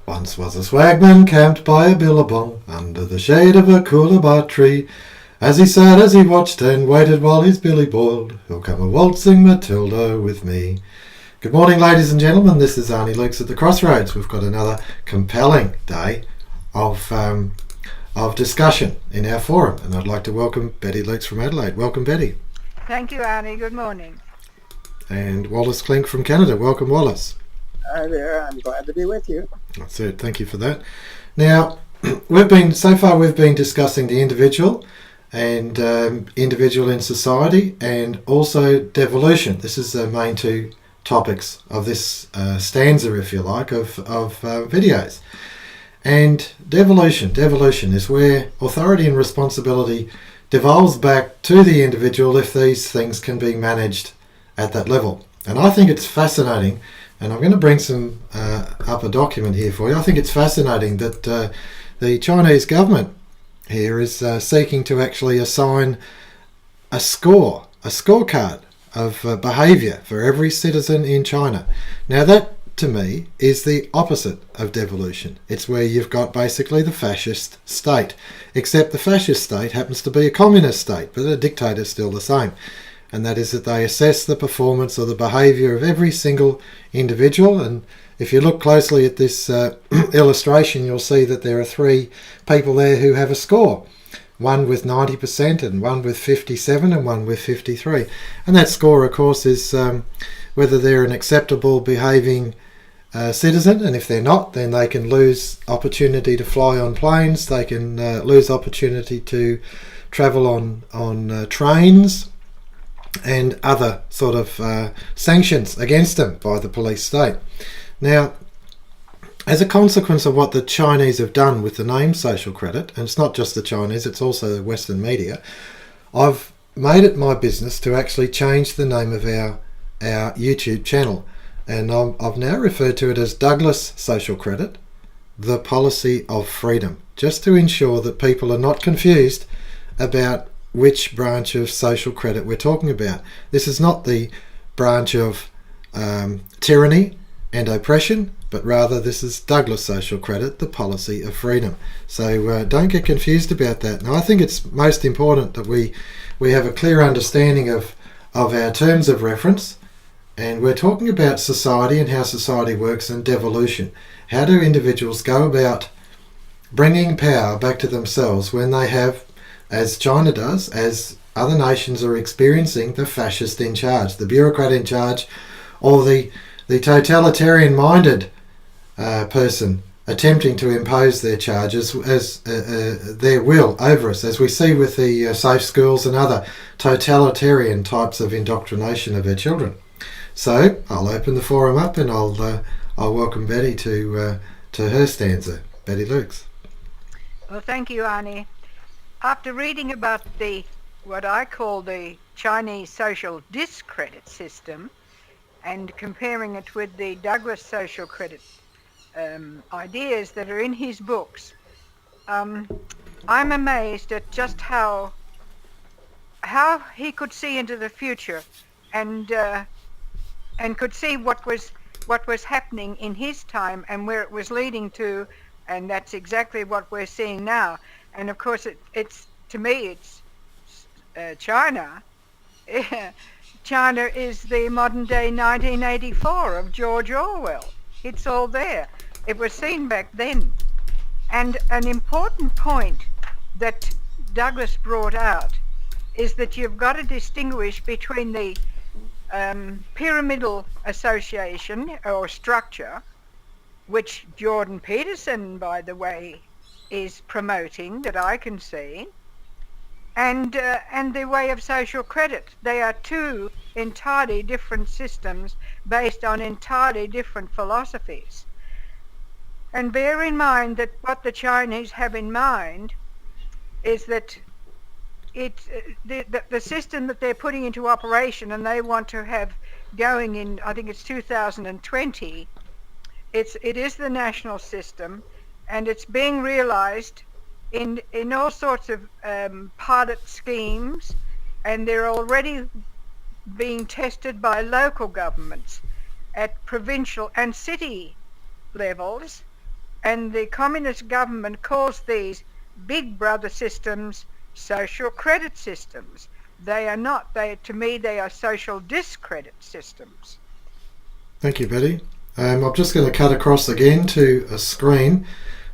Once was a swagman camped by a billabong under the shade of a coolabah tree. As he sat, as he watched and waited while his billy boiled, he'll come a waltzing Matilda with me. Good morning, ladies and gentlemen. This is Arnie Luke's at the Crossroads. We've got another compelling day of discussion in our forum, and I'd like to welcome Betty Lukes from Adelaide. Welcome, Betty. Thank you, Arnie. Good morning. And Wallace Klinck from Canada. Welcome, Wallace. Hi there. I'm glad to be with you. That's it. Thank you for that. Now, we've been discussing the individual and individual in society, and also devolution. This is the main two topics of this stanza, if you like, of videos. And devolution is where authority and responsibility devolves back to the individual if these things can be managed at that level. And I think it's fascinating, and I'm going to bring some up a document here for you. I think it's fascinating that the Chinese government here is seeking to actually assign a scorecard of behaviour for every citizen in China. Now that, to me, is the opposite of devolution. It's where you've got basically the fascist state, except the fascist state happens to be a communist state, but a dictator's still the same. And that is that they assess the performance or the behaviour of every single individual. And if you look closely at this illustration, you'll see that there are three people there who have a score. One with 90% and one with 57 and one with 53. And that score, of course, is whether they're an acceptable behaving citizen, and if they're not, then they can lose opportunity to fly on planes, they can lose opportunity to travel on trains, and other sort of sanctions against them by the police state. Now, as a consequence of what the Chinese have done with the name social credit, and it's not just the Chinese, it's also the Western media, I've made it my business to actually change the name of our YouTube channel. And I've now referred to it as Douglas Social Credit, the policy of freedom, just to ensure that people are not confused about which branch of social credit we're talking about. This is not the branch of tyranny and oppression, but rather this is Douglas Social Credit, the policy of freedom. So don't get confused about that. Now, I think it's most important that we have a clear understanding of our terms of reference, and we're talking about society and how society works and devolution. How do individuals go about bringing power back to themselves when they have, as China does, as other nations are experiencing, the fascist in charge, the bureaucrat in charge, or the totalitarian-minded person attempting to impose their charges as their will over us, as we see with the safe schools and other totalitarian types of indoctrination of their children. So I'll open the forum up, and I'll welcome Betty to her stanza. Betty Lukes. Well, thank you, Arnie. After reading about what I call the Chinese social discredit system and comparing it with the Douglas social credit ideas that are in his books, I'm amazed at just how he could see into the future and could see what was happening in his time and where it was leading to, and that's exactly what we're seeing now. And of course, it's to me, it's China. China is the modern day 1984 of George Orwell. It's all there. It was seen back then. And an important point that Douglas brought out is that you've got to distinguish between the pyramidal association or structure, which Jordan Peterson, by the way, is promoting, that I can see, and the way of social credit. They are two entirely different systems based on entirely different philosophies. And bear in mind that what the Chinese have in mind is that the system that they're putting into operation and they want to have going in, I think it's 2020, it is the national system, and it's being realized in all sorts of pilot schemes, and they're already being tested by local governments at provincial and city levels, And the communist government calls these big brother systems social credit systems. They are not. To me, they are social discredit systems. Thank you, Betty. I'm just going to cut across again to a screen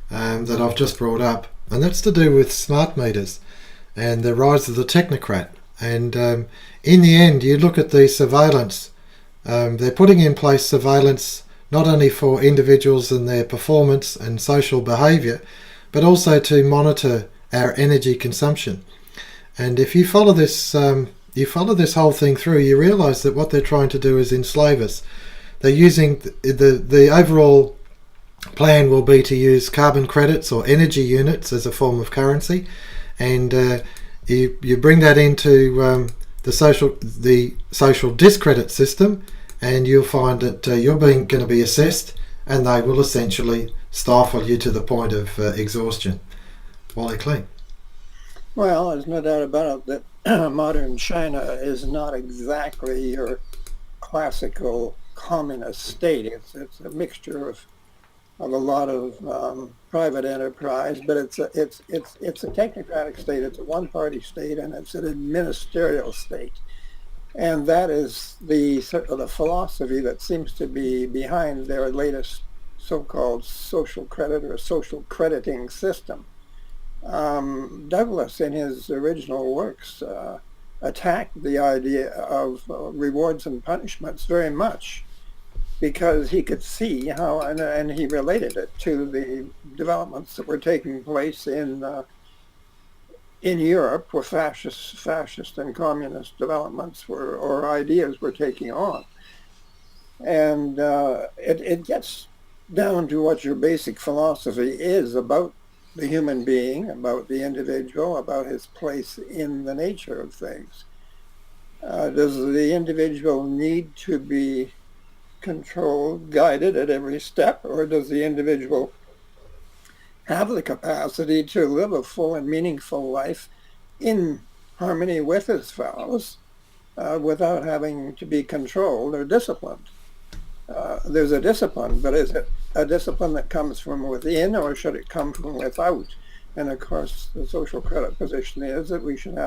that I've just brought up, and that's to do with smart meters and the rise of the technocrat. And in the end, you look at the surveillance. They're putting in place surveillance not only for individuals and their performance and social behaviour, but also to monitor our energy consumption. And if you follow this whole thing through, you realise that what they're trying to do is enslave us. They're using the overall plan will be to use carbon credits or energy units as a form of currency, and you bring that into the social discredit system, and you'll find that you're going to be assessed, and they will essentially stifle you to the point of exhaustion. Wally Klinck. Well, there's no doubt about it that modern China is not exactly your classical communist state. It's a mixture of a lot of private enterprise, but it's a technocratic state. It's a one-party state, and it's an administerial state. And that is the philosophy that seems to be behind their latest so-called social credit or social crediting system. Douglas, in his original works, attacked the idea of rewards and punishments very much, because he could see how, and he related it to the developments that were taking place in Europe, where fascist and communist developments or ideas were taking on. And it gets down to what your basic philosophy is about the human being, about the individual, about his place in the nature of things. Does the individual need to be controlled, guided at every step, or does the individual have the capacity to live a full and meaningful life in harmony with his fellows without having to be controlled or disciplined? There's a discipline, but is it a discipline that comes from within, or should it come from without? And of course, the social credit position is that we should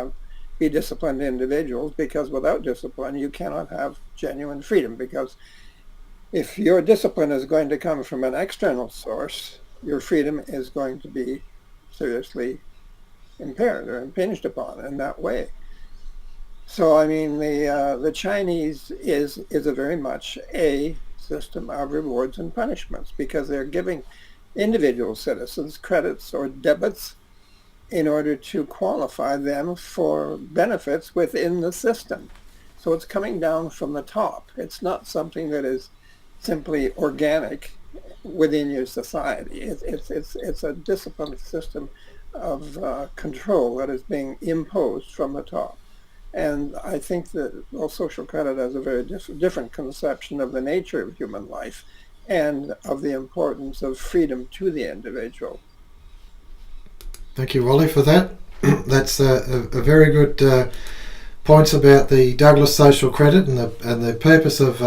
be disciplined individuals, because without discipline, you cannot have genuine freedom. Because if your discipline is going to come from an external source, your freedom is going to be seriously impaired or impinged upon in that way. So, I mean, the Chinese is a very much a system of rewards and punishments, because they're giving individual citizens credits or debits in order to qualify them for benefits within the system. So it's coming down from the top. It's not something that is simply organic within your society. It's a disciplined system of control that is being imposed from the top. And I think that social credit has a very different conception of the nature of human life and of the importance of freedom to the individual. Thank you, Wally, for that. That's a very good points about the Douglas social credit and the purpose of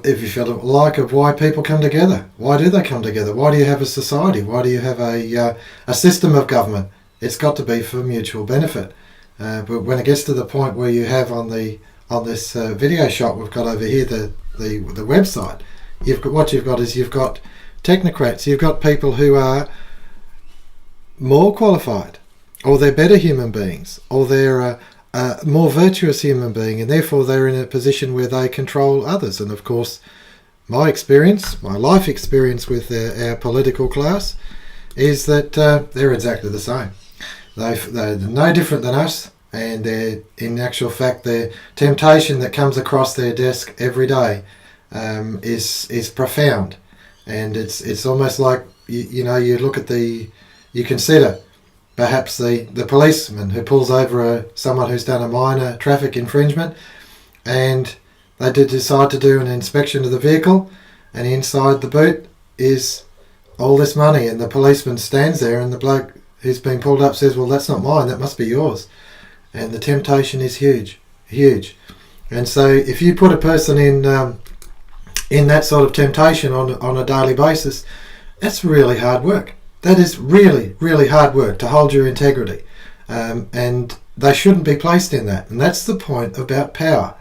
if you feel like, of why people come together. Why do they come together? Why do you have a society? Why do you have a system of government? It's got to be for mutual benefit. But when it gets to the point where you have on this video shot we've got over here, the website, you've got technocrats. You've got people who are more qualified, or they're better human beings, or they're a more virtuous human being, and therefore they're in a position where they control others. And of course, my life experience with our political class is that they're exactly the same. They're no different than us, and in actual fact, the temptation that comes across their desk every day is profound, and it's almost like you consider perhaps the policeman who pulls over someone who's done a minor traffic infringement, and they decide to do an inspection of the vehicle, and inside the boot is all this money, and the policeman stands there, and the bloke who's been pulled up says, "Well, that's not mine, that must be yours." And the temptation is huge. And so if you put a person in that sort of temptation on a daily basis, That's really hard work. That is really, really hard work to hold your integrity. And they shouldn't be placed in that. And that's the point about power.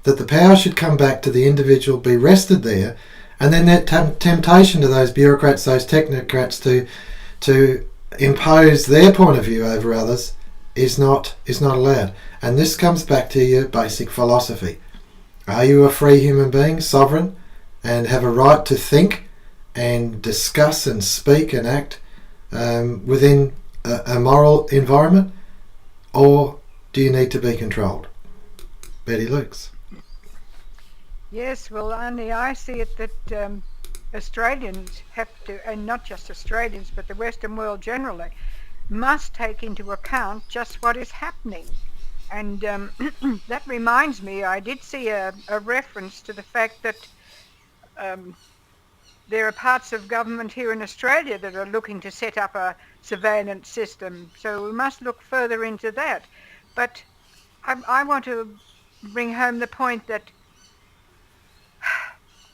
That the power should come back to the individual, be rested there, and then that temptation to those bureaucrats, those technocrats to impose their point of view over others is not allowed. And this comes back to your basic philosophy. Are you a free human being, sovereign, and have a right to think and discuss and speak and act within a moral environment, or do you need to be controlled? Betty Lukes. Yes, well, Arnie, I see it that Australians have to, and not just Australians, but the Western world generally, must take into account just what is happening. And that reminds me, I did see a reference to the fact that there are parts of government here in Australia that are looking to set up a surveillance system. So we must look further into that. But I want to bring home the point that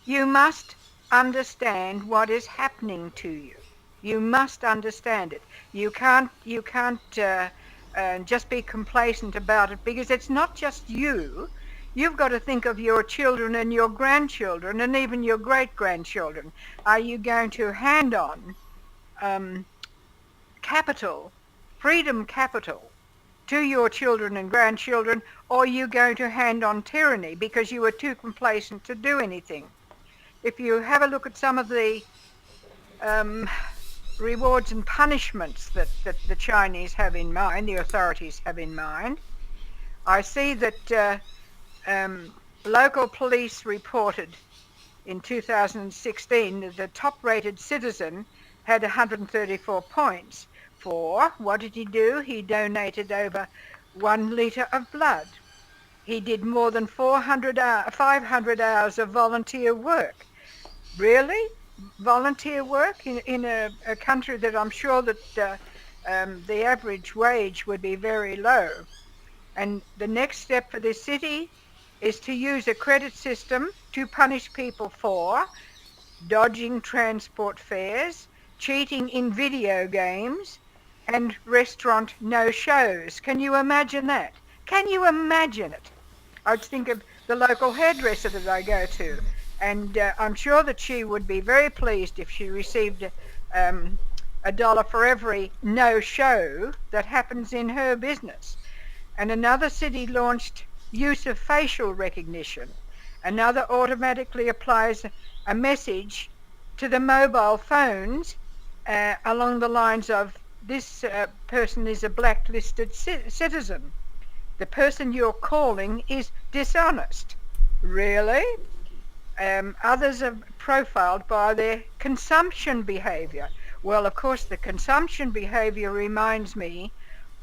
you must understand what is happening to you. You must understand it. You can't just be complacent about it, because it's not just you. You've got to think of your children and your grandchildren and even your great-grandchildren. Are you going to hand on capital, freedom capital, to your children and grandchildren, or are you going to hand on tyranny because you were too complacent to do anything? If you have a look at some of the rewards and punishments that the Chinese have in mind, the authorities have in mind, I see that local police reported in 2016 that the top-rated citizen had 134 points. For what did he do? He donated over 1 litre of blood. He did more than 500 hours of volunteer work. Really? Volunteer work in a country that I'm sure that the average wage would be very low. And the next step for this city is to use a credit system to punish people for dodging transport fares, cheating in video games, and restaurant no-shows. Can you imagine that? Can you imagine it? I think of the local hairdresser that I go to, and I'm sure that she would be very pleased if she received $1 for every no-show that happens in her business. And another city launched use of facial recognition. Another automatically applies a message to the mobile phones along the lines of, this person is a blacklisted citizen. The person you're calling is dishonest. Really? Others are profiled by their consumption behavior. Well, of course, the consumption behavior reminds me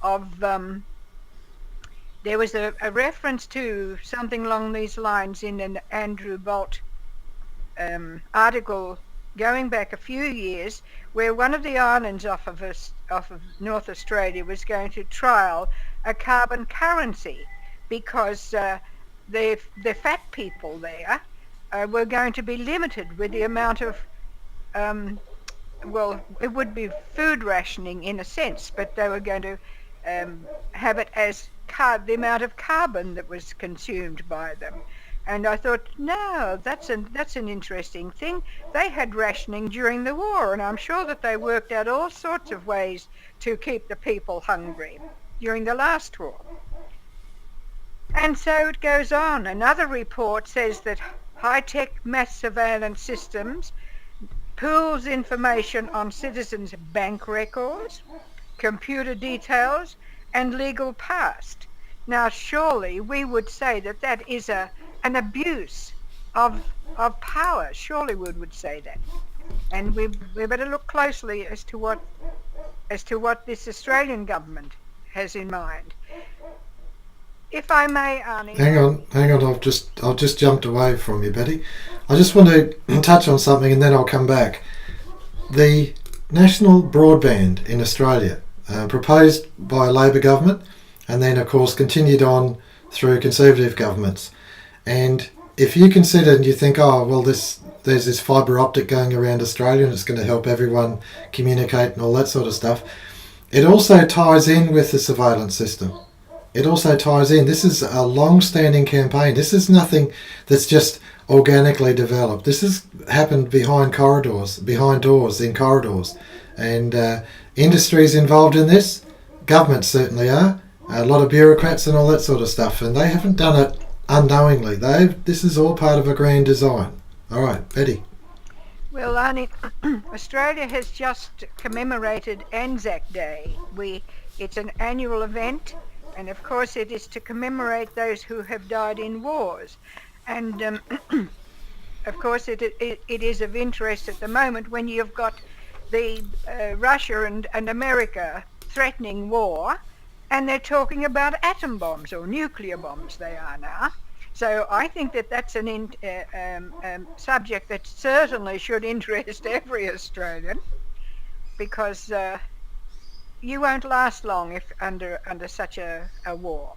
of, there was a reference to something along these lines in an Andrew Bolt article going back a few years, where one of the islands off of North Australia was going to trial a carbon currency because the fat people there were going to be limited with the amount of, well, it would be food rationing in a sense, but they were going to have it as the amount of carbon that was consumed by them. And I thought, no, that's an interesting thing. They had rationing during the war, and I'm sure that they worked out all sorts of ways to keep the people hungry during the last war. And so it goes on. Another report says that high-tech mass surveillance systems pools information on citizens' bank records, computer details, and legal past. Now, surely we would say that that is an abuse of power. Surely we would say that. And we better look closely as to what this Australian government has in mind. If I may, Arnie. Hang on. I've just jumped away from you, Betty. I just want to touch on something and then I'll come back. The national broadband in Australia, proposed by a Labor government, and then of course continued on through Conservative governments. And if you consider and you think, oh well, this there's this fibre optic going around Australia and it's going to help everyone communicate and all that sort of stuff. It also ties in with the surveillance system. It also ties in. This is a long-standing campaign. This is nothing that's just organically developed. This has happened behind doors in corridors. And industry's involved in this. Governments certainly are. A lot of bureaucrats and all that sort of stuff. And they haven't done it unknowingly. This is all part of a grand design. All right, Betty. Well, Arnie, Australia has just commemorated Anzac Day. It's an annual event, and of course it is to commemorate those who have died in wars. And of course it is of interest at the moment when you've got the Russia and America threatening war, and they're talking about atom bombs, or nuclear bombs they are now. So I think that's an subject that certainly should interest every Australian, because you won't last long if under such a war.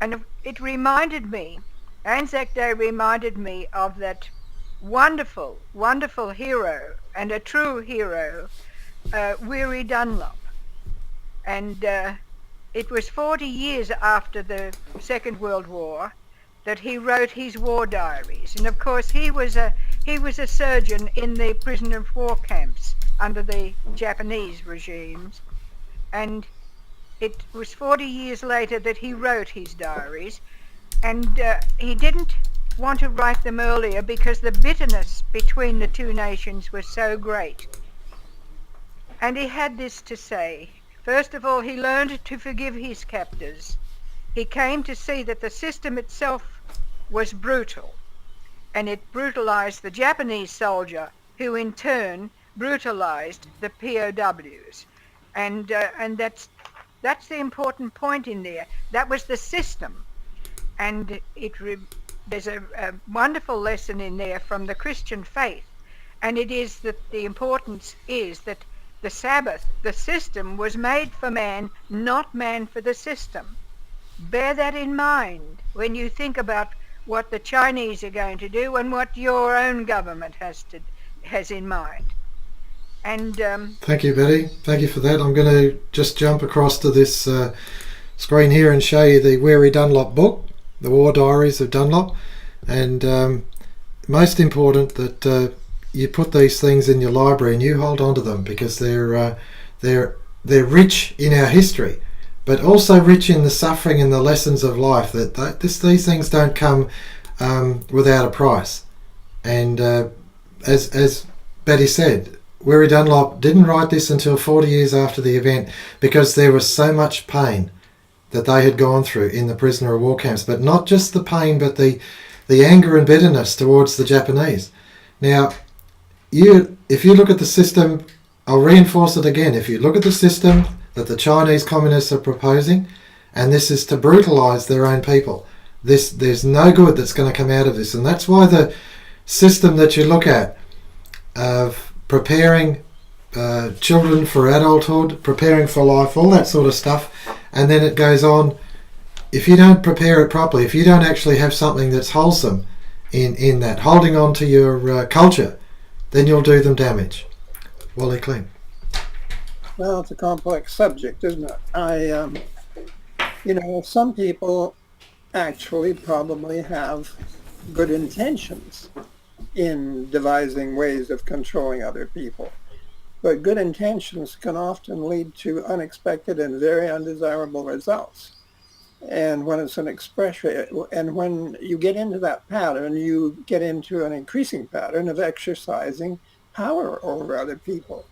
And it reminded me, Anzac Day reminded me of that wonderful, wonderful hero, and a true hero, Weary Dunlop. And it was 40 years after the Second World War that he wrote his war diaries. And of course he was a surgeon in the prisoner of war camps under the Japanese regimes. And it was 40 years later that he wrote his diaries. And he didn't want to write them earlier because the bitterness between the two nations was so great. And he had this to say. First of all, he learned to forgive his captors. He came to see that the system itself was brutal, and it brutalized the Japanese soldier, who in turn brutalized the POWs. And that's the important point in there. That was the system. And there's a wonderful lesson in there from the Christian faith. And it is that the importance is that the Sabbath, the system, was made for man, not man for the system. Bear that in mind when you think about what the Chinese are going to do and what your own government has in mind. And thank you, Betty. Thank you for that. I'm going to just jump across to this screen here and show you the Weary Dunlop book, the War Diaries of Dunlop. And most important that you put these things in your library and you hold on to them, because they're rich in our history, but also rich in the suffering and the lessons of life. These things don't come without a price. And as Betty said, Weary Dunlop didn't write this until 40 years after the event, because there was so much pain that they had gone through in the prisoner of war camps. But not just the pain, but the anger and bitterness towards the Japanese. Now, if you look at the system, I'll reinforce it again. If you look at the system that the Chinese communists are proposing, and this is to brutalize their own people, there's no good that's going to come out of this. And that's why the system that you look at of preparing children for adulthood, preparing for life, all that sort of stuff, and then it goes on, if you don't prepare it properly, if you don't actually have something that's wholesome in that, holding on to your culture, then you'll do them damage. Wally Klinck. Well, it's a complex subject, isn't it? Some people actually probably have good intentions in devising ways of controlling other people. But good intentions can often lead to unexpected and very undesirable results. And when it's an expression, and when you get into that pattern, you get into an increasing pattern of exercising power over other people.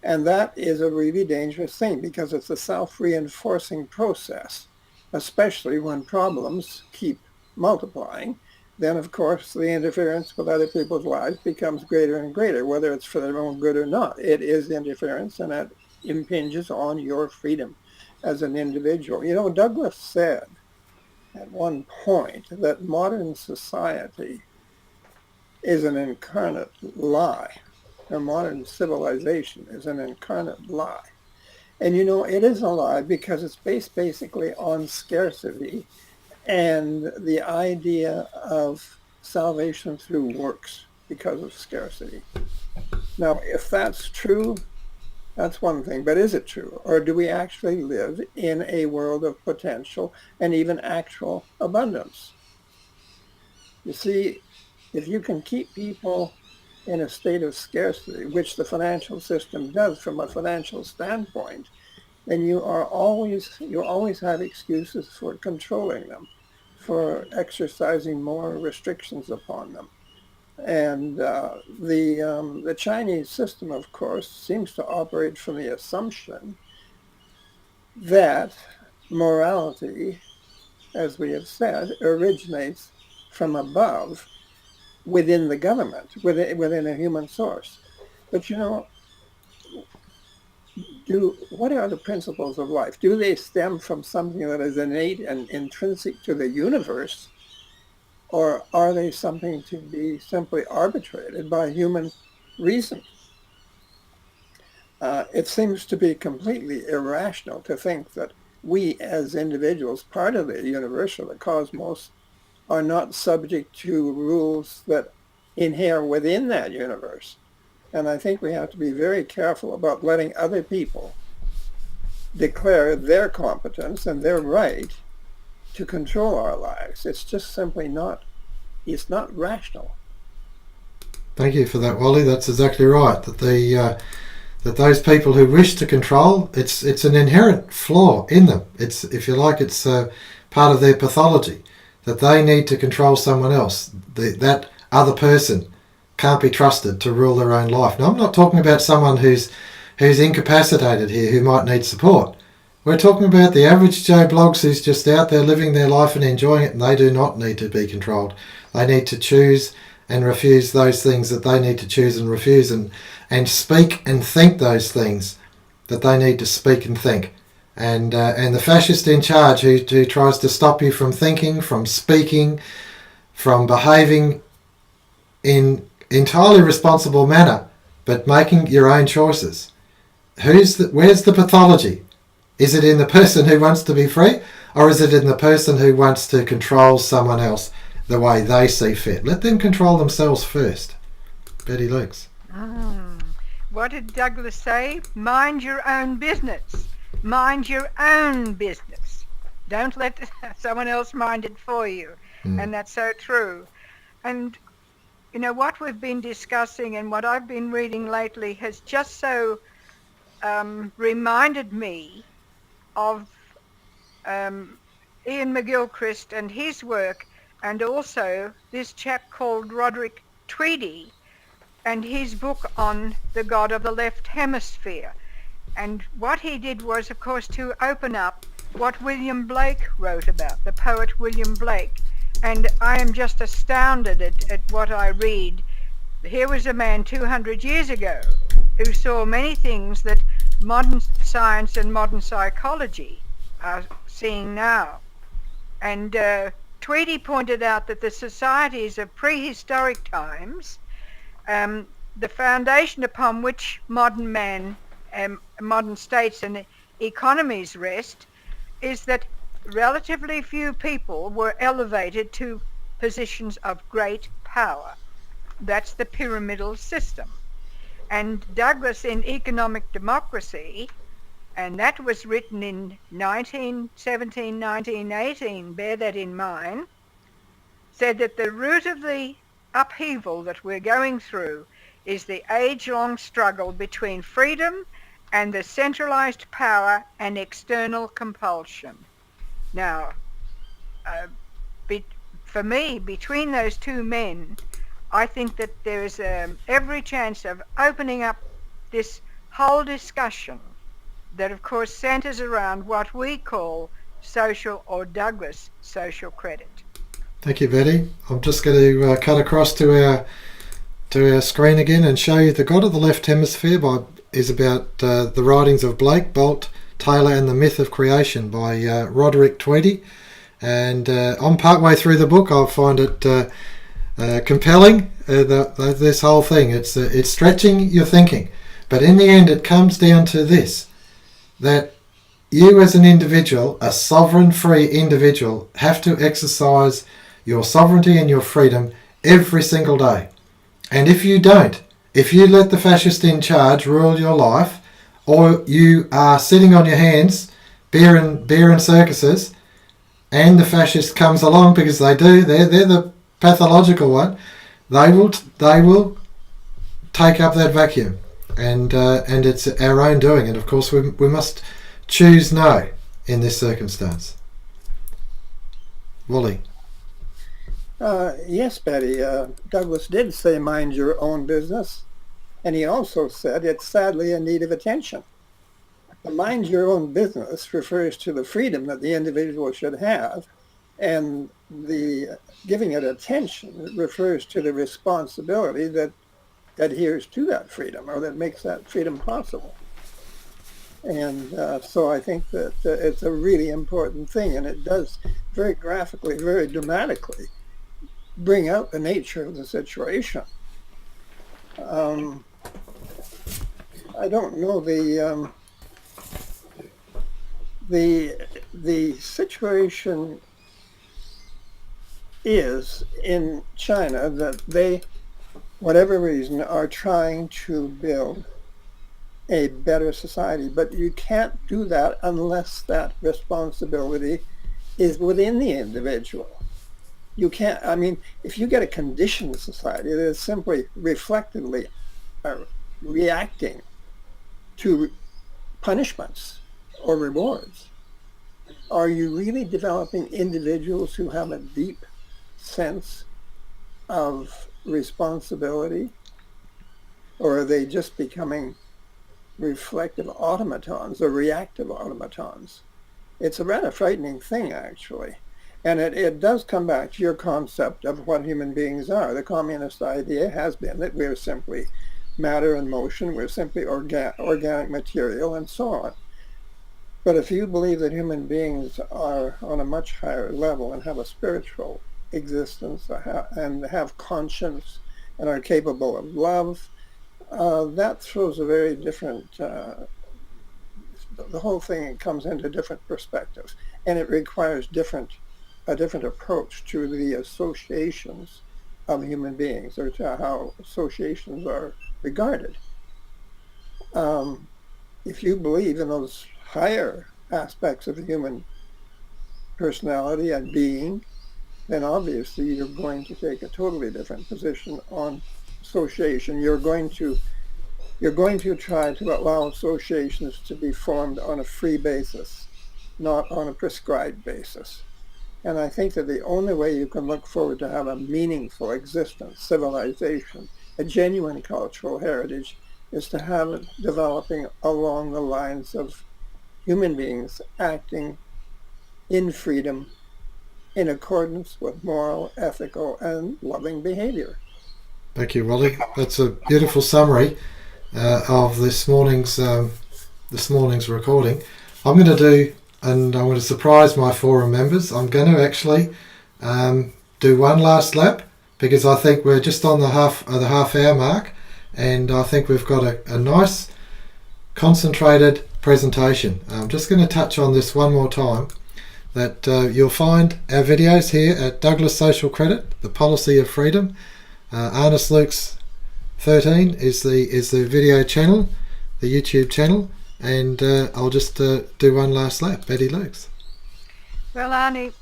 And that is a really dangerous thing, because it's a self-reinforcing process, especially when problems keep multiplying. Then, of course, the interference with other people's lives becomes greater and greater, whether it's for their own good or not. It is interference, and it impinges on your freedom as an individual. Douglas said at one point that modern society is an incarnate lie. Or modern civilization is an incarnate lie. And it is a lie because it's based basically on scarcity and the idea of salvation through works because of scarcity. Now, if that's true, that's one thing, but is it true? Or do we actually live in a world of potential and even actual abundance? You see, if you can keep people in a state of scarcity, which the financial system does from a financial standpoint, then you always have excuses for controlling them, for exercising more restrictions upon them. And the Chinese system, of course, seems to operate from the assumption that morality, as we have said, originates from above, within the government, within a human source. But what are the principles of life? Do they stem from something that is innate and intrinsic to the universe, or are they something to be simply arbitrated by human reason? It seems to be completely irrational to think that we as individuals, part of the universe or the cosmos, are not subject to rules that inhere within that universe. And I think we have to be very careful about letting other people declare their competence and their right to control our lives. It's just simply it's not rational. Thank you for that, Wally. That's exactly right. That those people who wish to control, it's an inherent flaw in them. It's, if you like, it's part of their pathology, that they need to control someone else. That other person can't be trusted to rule their own life. Now, I'm not talking about someone who's incapacitated here, who might need support. We're talking about the average Joe Bloggs who's just out there living their life and enjoying it, and they do not need to be controlled. They need to choose and refuse those things that they need to choose and refuse, and speak and think those things that they need to speak and think. And the fascist in charge who tries to stop you from thinking, from speaking, from behaving in entirely responsible manner, but making your own choices. Where's the pathology? Is it in the person who wants to be free, or is it in the person who wants to control someone else the way they see fit? Let them control themselves first. Betty Lukes. What did Douglas say? Mind your own business. Mind your own business. Don't let someone else mind it for you. And that's so true. And what we've been discussing and what I've been reading lately has just so reminded me of Ian McGilchrist and his work, and also this chap called Roderick Tweedy and his book on the God of the Left Hemisphere. And what he did was, of course, to open up what William Blake wrote about, the poet William Blake. And I am just astounded at what I read. Here was a man 200 years ago who saw many things that modern science and modern psychology are seeing now. And Tweedy pointed out that the societies of prehistoric times, the foundation upon which modern man, modern states and economies rest, is that relatively few people were elevated to positions of great power. That's the pyramidal system. And Douglas in Economic Democracy, and that was written in 1917, 1918, bear that in mind, said that the root of the upheaval that we're going through is the age-long struggle between freedom and the centralized power and external compulsion. Now, for me, between those two men, I think that there is every chance of opening up this whole discussion that, of course, centers around what we call social, or Douglas social credit. Thank you, Betty. I'm just going to cut across to our screen again and show you The God of the Left Hemisphere is about the writings of Blake, Bolt, Taylor and the Myth of Creation by Roderick Tweedy. And I'm partway through the book. I find it compelling, this whole thing. It's stretching your thinking. But in the end, it comes down to this, that you as an individual, a sovereign free individual, have to exercise your sovereignty and your freedom every single day. And if you don't, if you let the fascist in charge rule your life, or you are sitting on your hands, beer and circuses, and the fascist comes along, because they're the pathological one, they will take up that vacuum, and it's our own doing. And of course we must choose no in this circumstance. Wally. Yes, Betty. Douglas did say mind your own business, and he also said it's sadly in need of attention. The mind your own business refers to the freedom that the individual should have, and the giving it attention refers to the responsibility that adheres to that freedom, or that makes that freedom possible. And so I think that it's a really important thing, and it does very graphically, very dramatically bring out the nature of the situation. I don't know, the situation is in China that they, whatever reason, are trying to build a better society, but you can't do that unless that responsibility is within the individual. You can't, I mean, if you get a conditioned society that is simply reflectively reacting to punishments or rewards, are you really developing individuals who have a deep sense of responsibility, or are they just becoming reflective automatons or reactive automatons? It's a rather frightening thing, actually. And it does come back to your concept of what human beings are. The communist idea has been that we're simply matter and motion, we're simply organic material, and so on. But if you believe that human beings are on a much higher level and have a spiritual existence and have conscience and are capable of love, that throws a very different, the whole thing comes into different perspectives, and it requires a different approach to the associations of human beings, or to how associations are regarded. If you believe in those higher aspects of the human personality and being, then obviously you're going to take a totally different position on association. You're going to try to allow associations to be formed on a free basis, not on a prescribed basis. And I think that the only way you can look forward to have a meaningful existence, civilization, a genuine cultural heritage, is to have it developing along the lines of human beings acting in freedom, in accordance with moral, ethical, and loving behavior. Thank you, Wally. That's a beautiful summary of this morning's recording. I'm going to do, and I want to surprise my forum members, I'm going to actually do one last lap, because I think we're just on the half hour mark, and I think we've got a nice concentrated presentation. I'm just going to touch on this one more time, that you'll find our videos here at Douglas Social Credit, the Policy of Freedom. Arnis Luke's 13 is the video channel, the YouTube channel, and I'll just do one last lap. Betty Lukes. Well, Arnie,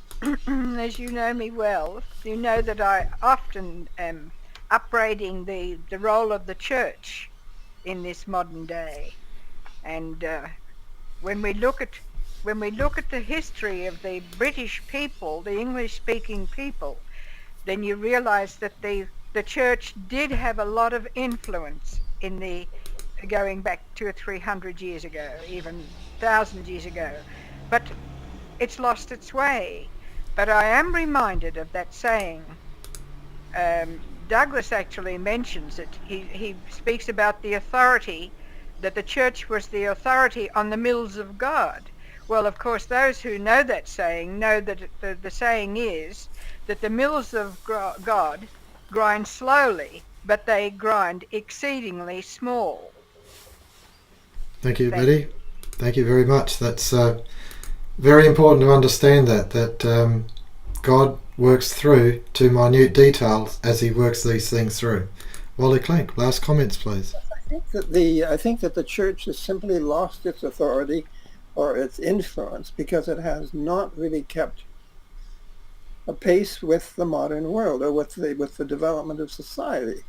as you know me well, you know that I often am upbraiding the role of the church in this modern day. And when we look at the history of the British people, the English-speaking people, then you realize that the church did have a lot of influence in the going back 200 or 300 years ago, even 1,000 years ago, but it's lost its way. But I am reminded of that saying. Douglas actually mentions it. He speaks about the authority, that the church was the authority on the mills of God. Well, of course, those who know that saying know that the saying is that the mills of God grind slowly, but they grind exceedingly small. Thank you, Betty. Thank you very much. That's very important to understand that God works through to minute details as he works these things through. Wally Klinck, last comments, please. I think that the church has simply lost its authority or its influence because it has not really kept a pace with the modern world or with the development of society.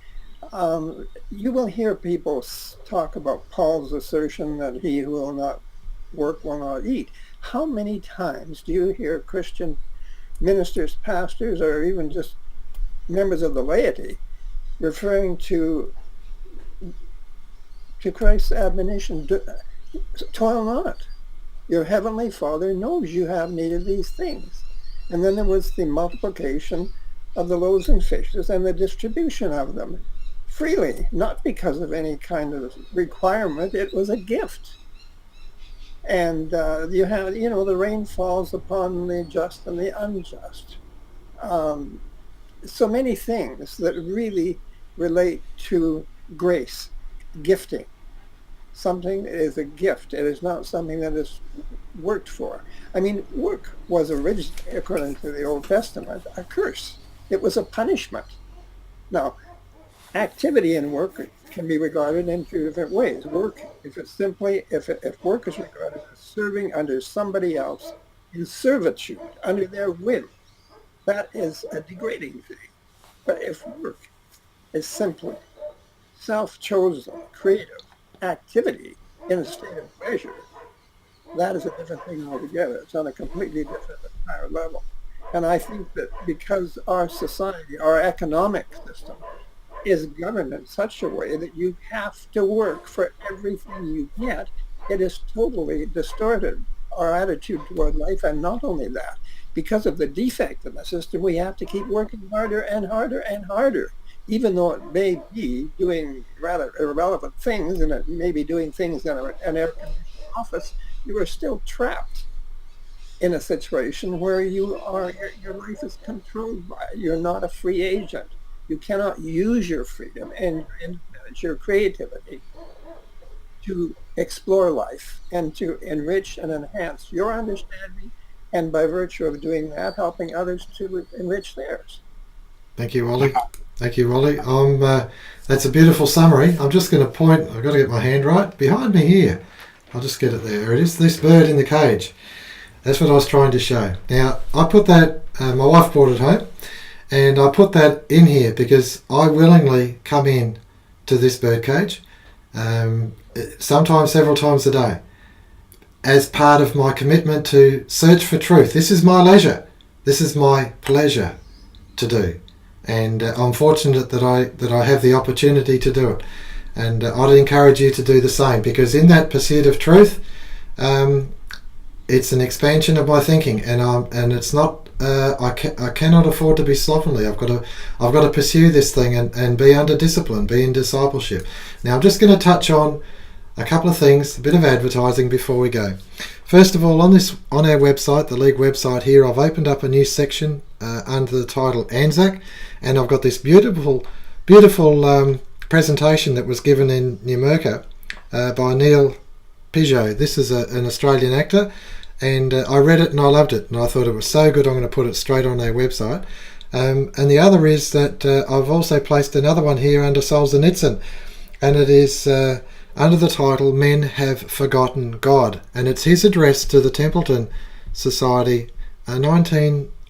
You will hear people talk about Paul's assertion that he who will not work will not eat. How many times do you hear Christian ministers, pastors, or even just members of the laity referring to Christ's admonition, toil not. Your heavenly Father knows you have need of these things. And then there was the multiplication of the loaves and fishes and the distribution of them freely, not because of any kind of requirement. It was a gift. And you have, the rain falls upon the just and the unjust. So many things that really relate to grace, gifting. Something is a gift. It is not something that is worked for. I mean, work was originally, according to the Old Testament, a curse. It was a punishment. Now, activity in work can be regarded in two different ways. Work, if work is regarded as serving under somebody else in servitude, under their will, that is a degrading thing. But if work is simply self-chosen, creative activity in a state of pleasure, that is a different thing altogether. It's on a completely different, higher level. And I think that because our society, our economic system, is governed in such a way that you have to work for everything you get, it has totally distorted our attitude toward life. And not only that, because of the defect in the system, we have to keep working harder and harder and harder. Even though it may be doing rather irrelevant things, and it may be doing things in an air-conditioned office, you are still trapped in a situation where your life is controlled by it. You're not a free agent. You cannot use your freedom and your creativity to explore life and to enrich and enhance your understanding, and by virtue of doing that, helping others to enrich theirs. Thank you, Wally. Thank you, Wally. That's a beautiful summary. I'm just going to point, I've got to get my hand right, behind me here. I'll just get it there. There it is, this bird in the cage. That's what I was trying to show. Now, I put that, my wife brought it home, and I put that in here because I willingly come in to this bird cage, sometimes several times a day, as part of my commitment to search for truth. This is my leisure. This is my pleasure to do. And I'm fortunate that I have the opportunity to do it. And I'd encourage you to do the same, because in that pursuit of truth, it's an expansion of my thinking, and it's not. I cannot afford to be slovenly. I've got to pursue this thing and be under discipline, be in discipleship. Now I'm just going to touch on a couple of things, a bit of advertising before we go. First of all, on our website, the League website here, I've opened up a new section under the title Anzac, and I've got this beautiful presentation that was given in Numurkah by Neil Peugeot. This is an Australian actor, and I read it and I loved it, and I thought it was so good I'm going to put it straight on our website. And the other is that I've also placed another one here under Solzhenitsyn, and it is under the title Men Have Forgotten God, and it's his address to the Templeton Society, I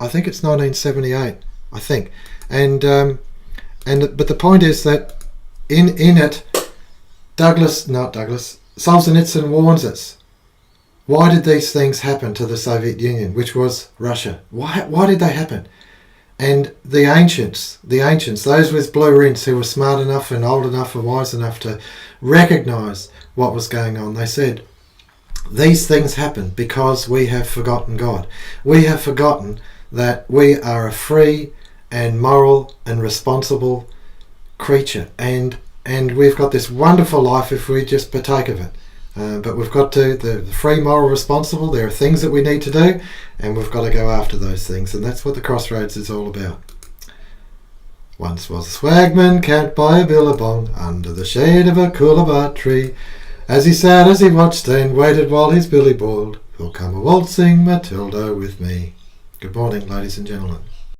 think it's 1978, I think. But the point is that in it, Solzhenitsyn warns us. Why did these things happen to the Soviet Union, which was Russia? Why did they happen? And the ancients, those with blue rinse who were smart enough and old enough and wise enough to recognize what was going on, they said, these things happen because we have forgotten God. We have forgotten that we are a free and moral and responsible creature, and we've got this wonderful life if we just partake of it. But we've got to, the free, moral, responsible, there are things that we need to do, and we've got to go after those things, and that's what the Crossroads is all about. Once was a swagman camped by a billabong under the shade of a coolabah tree. As he sat, as he watched and waited while his billy boiled, "Will come a waltzing Matilda with me." Good morning, ladies and gentlemen.